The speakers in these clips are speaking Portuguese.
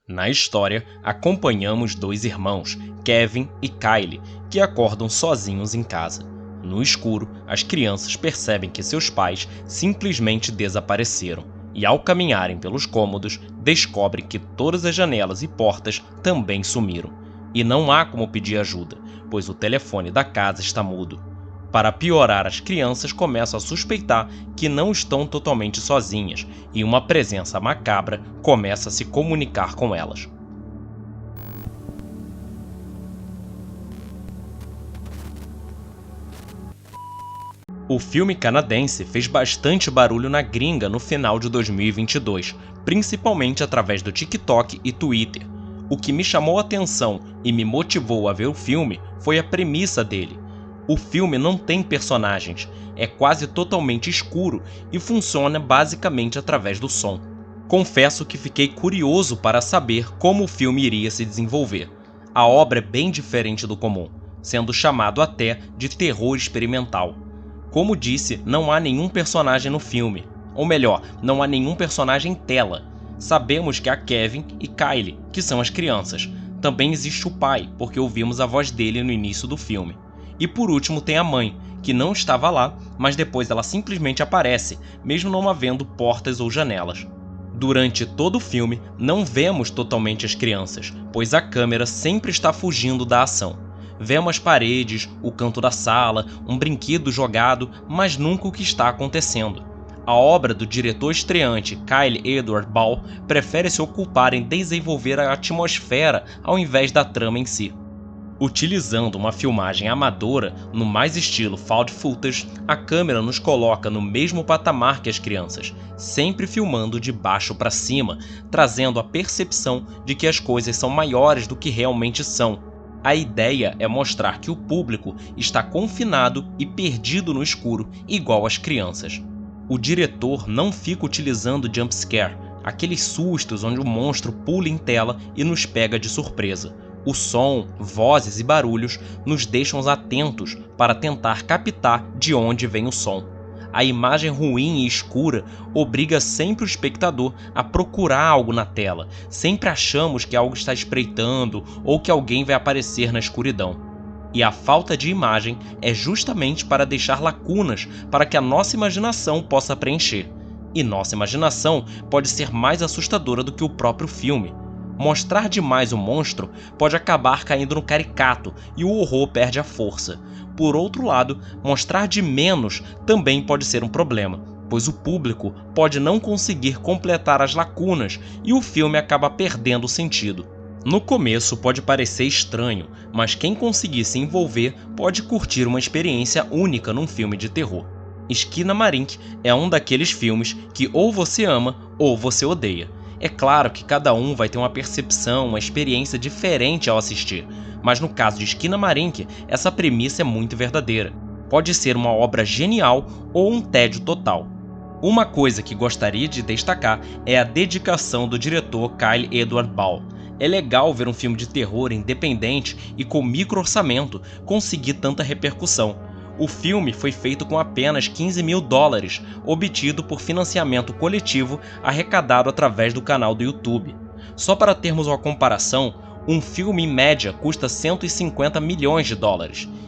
Na história, acompanhamos dois irmãos, Kevin e Kylie, que acordam sozinhos em casa. No escuro, as crianças percebem que seus pais simplesmente desapareceram e, ao caminharem pelos cômodos, descobrem que todas as janelas e portas também sumiram. E não há como pedir ajuda, pois o telefone da casa está mudo. Para piorar, as crianças começam a suspeitar que não estão totalmente sozinhas e uma presença macabra começa a se comunicar com elas. O filme canadense fez bastante barulho na gringa no final de 2022, principalmente através do TikTok e Twitter. O que me chamou a atenção e me motivou a ver o filme foi a premissa dele. O filme não tem personagens, é quase totalmente escuro e funciona basicamente através do som. Confesso que fiquei curioso para saber como o filme iria se desenvolver. A obra é bem diferente do comum, sendo chamado até de terror experimental. Como disse, não há nenhum personagem no filme, ou melhor, não há nenhum personagem em tela. Sabemos que há Kevin e Kylie, que são as crianças. Também existe o pai, porque ouvimos a voz dele no início do filme. E por último tem a mãe, que não estava lá, mas depois ela simplesmente aparece, mesmo não havendo portas ou janelas. Durante todo o filme, não vemos totalmente as crianças, pois a câmera sempre está fugindo da ação. Vemos as paredes, o canto da sala, um brinquedo jogado, mas nunca o que está acontecendo. A obra do diretor estreante Kyle Edward Ball prefere se ocupar em desenvolver a atmosfera ao invés da trama em si. Utilizando uma filmagem amadora, no mais estilo found footage, a câmera nos coloca no mesmo patamar que as crianças, sempre filmando de baixo para cima, trazendo a percepção de que as coisas são maiores do que realmente são. A ideia é mostrar que o público está confinado e perdido no escuro, igual as crianças. O diretor não fica utilizando jumpscare, aqueles sustos onde o monstro pula em tela e nos pega de surpresa. O som, vozes e barulhos nos deixam atentos para tentar captar de onde vem o som. A imagem ruim e escura obriga sempre o espectador a procurar algo na tela. Sempre achamos que algo está espreitando ou que alguém vai aparecer na escuridão. E a falta de imagem é justamente para deixar lacunas para que a nossa imaginação possa preencher. E nossa imaginação pode ser mais assustadora do que o próprio filme. Mostrar demais o monstro pode acabar caindo no caricato e o horror perde a força. Por outro lado, mostrar de menos também pode ser um problema, pois o público pode não conseguir completar as lacunas e o filme acaba perdendo o sentido. No começo pode parecer estranho, mas quem conseguir se envolver pode curtir uma experiência única num filme de terror. Skinamarink é um daqueles filmes que ou você ama ou você odeia. É claro que cada um vai ter uma percepção, uma experiência diferente ao assistir, mas no caso de Skinamarink, essa premissa é muito verdadeira. Pode ser uma obra genial ou um tédio total. Uma coisa que gostaria de destacar é a dedicação do diretor Kyle Edward Ball. É legal ver um filme de terror independente e com micro orçamento conseguir tanta repercussão. O filme foi feito com apenas $15 mil, obtido por financiamento coletivo arrecadado através do canal do YouTube. Só para termos uma comparação, um filme em média custa $150 milhões.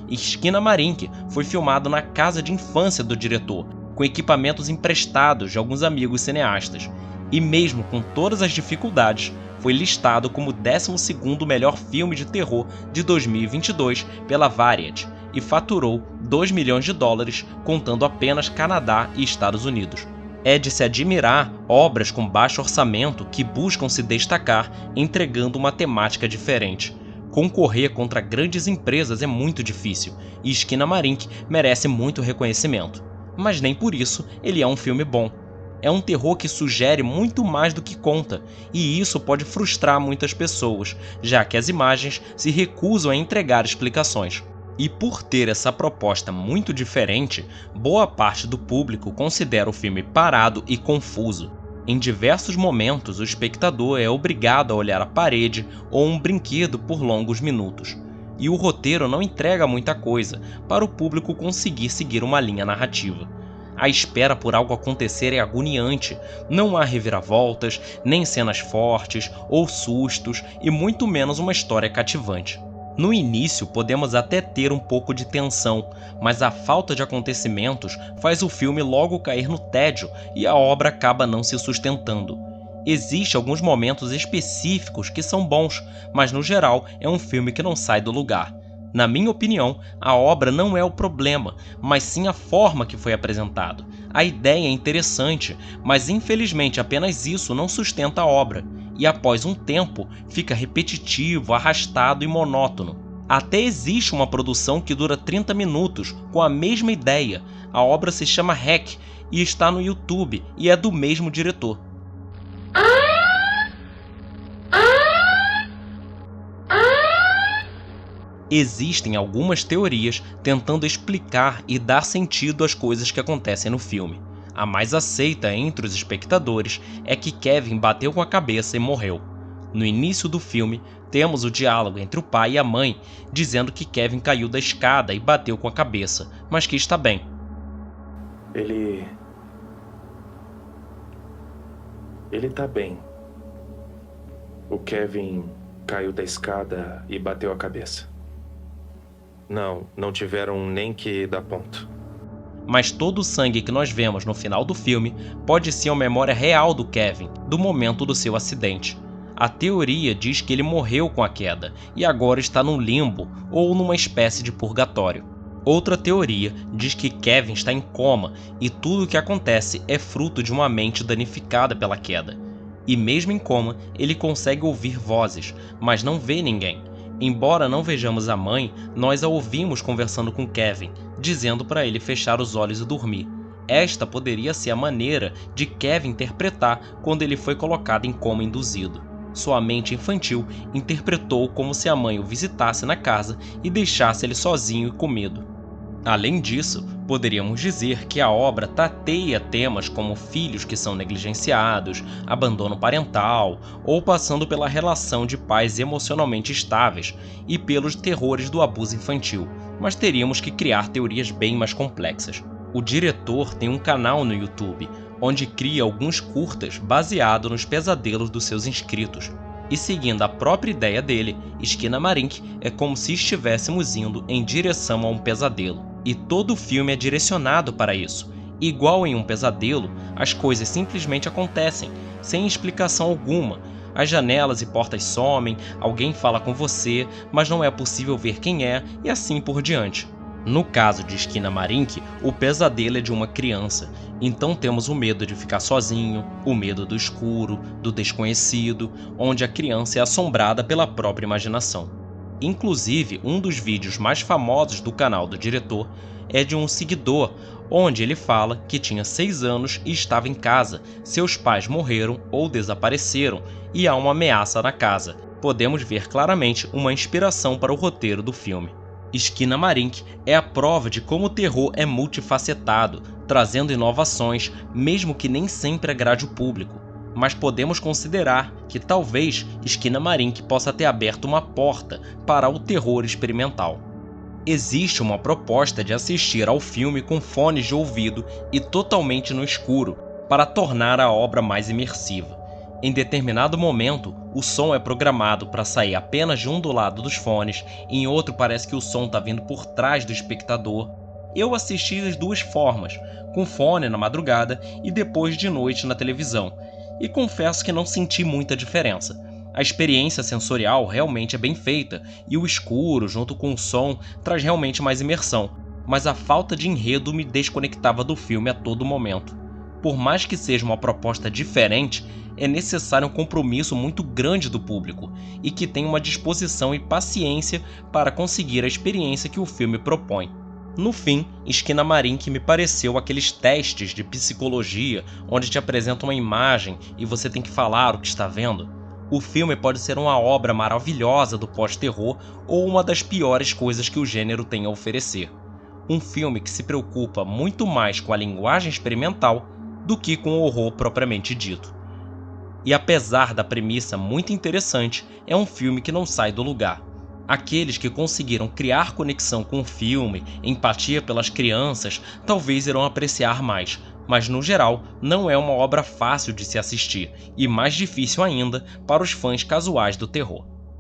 Skinamarink foi filmado na casa de infância do diretor, com equipamentos emprestados de alguns amigos cineastas. E mesmo com todas as dificuldades, foi listado como o 12º melhor filme de terror de 2022 pela Variety e faturou $2 milhões, contando apenas Canadá e Estados Unidos. É de se admirar obras com baixo orçamento que buscam se destacar entregando uma temática diferente. Concorrer contra grandes empresas é muito difícil e Skinamarink merece muito reconhecimento. Mas nem por isso ele é um filme bom. É um terror que sugere muito mais do que conta, e isso pode frustrar muitas pessoas, já que as imagens se recusam a entregar explicações. E por ter essa proposta muito diferente, boa parte do público considera o filme parado e confuso. Em diversos momentos, o espectador é obrigado a olhar a parede ou um brinquedo por longos minutos. E o roteiro não entrega muita coisa para o público conseguir seguir uma linha narrativa. A espera por algo acontecer é agoniante, não há reviravoltas, nem cenas fortes ou sustos e muito menos uma história cativante. No início podemos até ter um pouco de tensão, mas a falta de acontecimentos faz o filme logo cair no tédio e a obra acaba não se sustentando. Existem alguns momentos específicos que são bons, mas no geral é um filme que não sai do lugar. Na minha opinião, a obra não é o problema, mas sim a forma que foi apresentado. A ideia é interessante, mas infelizmente apenas isso não sustenta a obra, e após um tempo fica repetitivo, arrastado e monótono. Até existe uma produção que dura 30 minutos com a mesma ideia. A obra se chama Hack e está no YouTube e é do mesmo diretor. Existem algumas teorias tentando explicar e dar sentido às coisas que acontecem no filme. A mais aceita entre os espectadores é que Kevin bateu com a cabeça e morreu. No início do filme, temos o diálogo entre o pai e a mãe, dizendo que Kevin caiu da escada e bateu com a cabeça, mas que está bem. Ele tá bem. O Kevin caiu da escada e bateu a cabeça. Não tiveram nem que dar ponto. Mas todo o sangue que nós vemos no final do filme pode ser a memória real do Kevin, do momento do seu acidente. A teoria diz que ele morreu com a queda e agora está num limbo ou numa espécie de purgatório. Outra teoria diz que Kevin está em coma e tudo o que acontece é fruto de uma mente danificada pela queda. E mesmo em coma, ele consegue ouvir vozes, mas não vê ninguém. Embora não vejamos a mãe, nós a ouvimos conversando com Kevin, dizendo para ele fechar os olhos e dormir. Esta poderia ser a maneira de Kevin interpretar quando ele foi colocado em coma induzido. Sua mente infantil interpretou como se a mãe o visitasse na casa e deixasse ele sozinho e com medo. Além disso, poderíamos dizer que a obra tateia temas como filhos que são negligenciados, abandono parental ou passando pela relação de pais emocionalmente estáveis e pelos terrores do abuso infantil, mas teríamos que criar teorias bem mais complexas. O diretor tem um canal no YouTube, onde cria alguns curtas baseado nos pesadelos dos seus inscritos. E seguindo a própria ideia dele, Esquina Marink é como se estivéssemos indo em direção a um pesadelo. E todo o filme é direcionado para isso. Igual em um pesadelo, as coisas simplesmente acontecem, sem explicação alguma. As janelas e portas somem, alguém fala com você, mas não é possível ver quem é, e assim por diante. No caso de Esquina Marink, o pesadelo é de uma criança, então temos o medo de ficar sozinho, o medo do escuro, do desconhecido, onde a criança é assombrada pela própria imaginação. Inclusive, um dos vídeos mais famosos do canal do diretor é de um seguidor, onde ele fala que tinha 6 anos e estava em casa, seus pais morreram ou desapareceram e há uma ameaça na casa. Podemos ver claramente uma inspiração para o roteiro do filme. Esquina Marink é a prova de como o terror é multifacetado, trazendo inovações, mesmo que nem sempre agrade o público. Mas podemos considerar que talvez Esquina Marink possa ter aberto uma porta para o terror experimental. Existe uma proposta de assistir ao filme com fones de ouvido e totalmente no escuro, para tornar a obra mais imersiva. Em determinado momento, o som é programado para sair apenas de um do lado dos fones, em outro parece que o som está vindo por trás do espectador. Eu assisti das duas formas, com fone na madrugada e depois de noite na televisão, e confesso que não senti muita diferença. A experiência sensorial realmente é bem feita, e o escuro junto com o som traz realmente mais imersão, mas a falta de enredo me desconectava do filme a todo momento. Por mais que seja uma proposta diferente, é necessário um compromisso muito grande do público e que tenha uma disposição e paciência para conseguir a experiência que o filme propõe. No fim, Esquina Marink me pareceu aqueles testes de psicologia onde te apresentam uma imagem e você tem que falar o que está vendo. O filme pode ser uma obra maravilhosa do pós-terror ou uma das piores coisas que o gênero tem a oferecer. Um filme que se preocupa muito mais com a linguagem experimental do que com o horror propriamente dito. E apesar da premissa muito interessante, é um filme que não sai do lugar. Aqueles que conseguiram criar conexão com o filme, empatia pelas crianças, talvez irão apreciar mais, mas no geral não é uma obra fácil de se assistir e mais difícil ainda para os fãs casuais do terror.